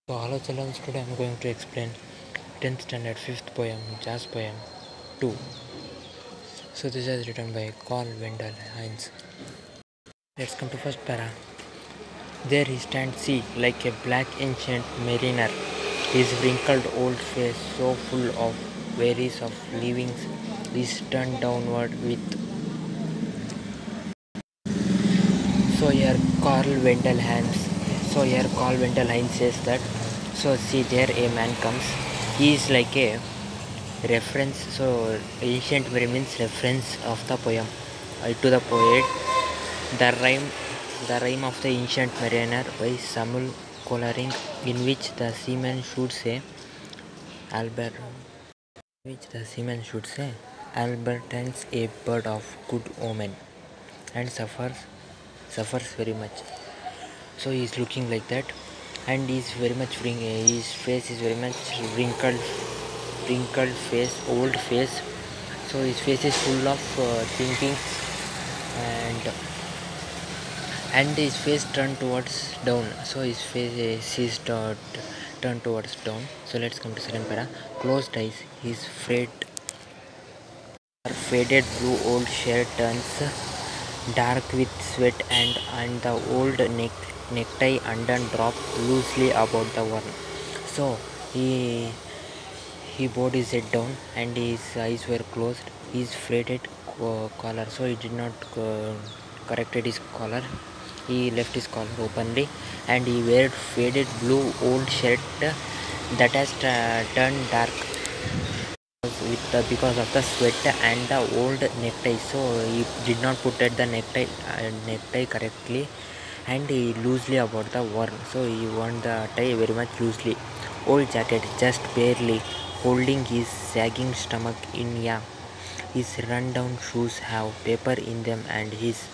So hello children, today I am going to explain 10th standard 5th poem, Jazz Poem 2. So this is written by Carl Wendell Heinz. Let's come to first para. There he stands, see, like a black ancient mariner, his wrinkled old face so full of worries of leavings is turned downward with. So here Carl Wendell Heinz. Says that. So see there a man comes. He is like a reference. So ancient very means reference of the poem to the poet. The rhyme, the rhyme of the ancient mariner by Samuel Coleridge, in which the seaman should say, Albert, Albertines a bird of good omen, and suffers very much. So he is looking like that, and he is very much his face is very much wrinkled face, old face. So his face is full of thinking, and his face turned towards down. So his face is turned towards down. So let's come to second para. Closed eyes, his faded blue old shirt turns dark with sweat, and the old necktie undone dropped loosely about the worn. So he bowed his head down and his eyes were closed. His faded collar, so he did not corrected his collar. He left his collar openly, and he wear faded blue old shirt that has turned dark because of the sweat and the old necktie. So he did not put at the necktie correctly, and he loosely about the worn. So he worn the tie very much loosely. Old jacket just barely holding his sagging stomach in. Yeah, his run-down shoes have paper in them, and his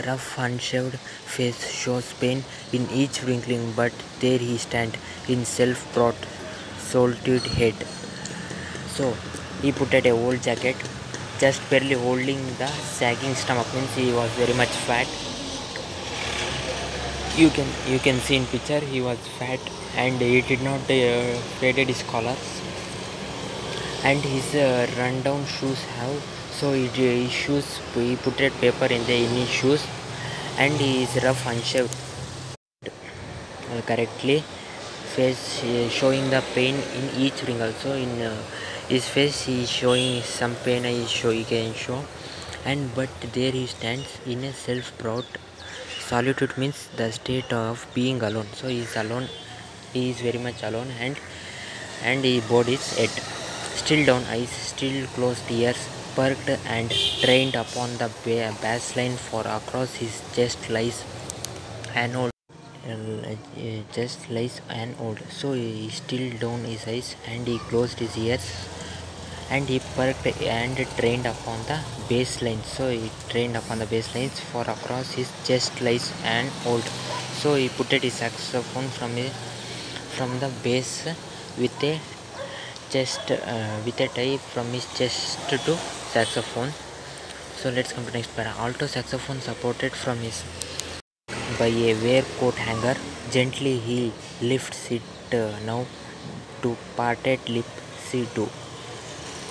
rough unshaved face shows pain in each wrinkling. But there he stand in self-brought solitude head. So he put at a old jacket, just barely holding the sagging stomach, means he was very much fat. You can see in picture he was fat, and he did not faded his collar, and his rundown shoes have. So his shoes, he put a paper in his shoes, and he is rough unshaved correctly, face showing the pain in each wrinkle. So in his face he is showing some pain, he can show. And but there he stands in a self-brought solitude, means the state of being alone. So he is alone, he is very much alone, and he bowed his head, still down eyes, still closed ears, perked and trained upon the baseline, for across his chest lies an old So he still down his eyes, and he closed his ears, and he perked and trained upon the baseline. So he trained upon the baselines, for across his chest lies an old. So he put his saxophone from the base with a with a tie from his chest to saxophone. So let's come to next para. Alto saxophone supported from his by a wear coat hanger. Gently he lifts it now to parted lip C2.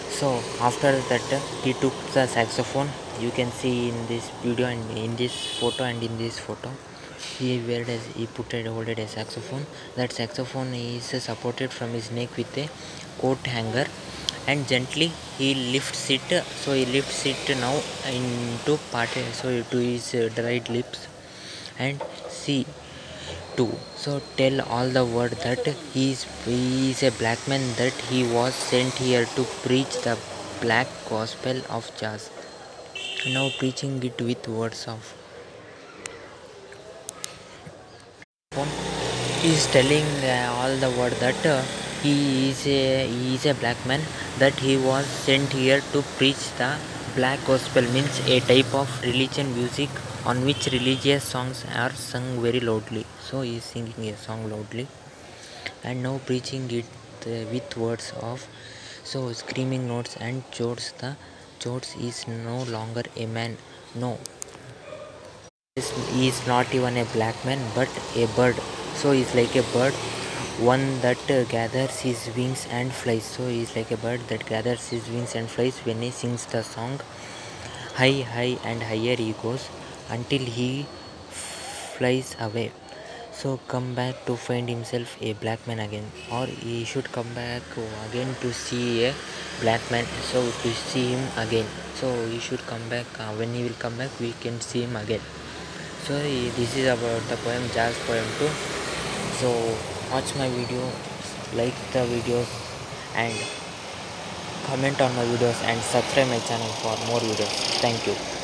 So after that he took the saxophone. You can see in this video and in this photo he holded a saxophone. That saxophone is supported from his neck with a coat hanger, and gently he lifts it. So he lifts it now into parted, so to his dried lips, and see too. So tell all the world that he is a black man, that he was sent here to preach the black gospel of jazz. Now preaching it with words of phone. He is telling all the world that he is a black man, that he was sent here to preach the black gospel, means a type of religion music on which religious songs are sung very loudly. So he is singing a song loudly, and now preaching it with words of, so screaming notes and chords. The chords is no longer a man. No, he is not even a black man, but a bird. So he's like a bird, one that gathers his wings and flies. So he's like a bird that gathers his wings and flies when he sings the song. High, high and higher he goes until he flies away. So come back to find himself a black man again, or he should come back again to see a black man. So to see him again. So he should come back. When he will come back, we can see him again. So this is about the poem Jazz Poem 2. So watch my video, like the videos, and comment on my videos, and subscribe my channel for more videos. Thank you.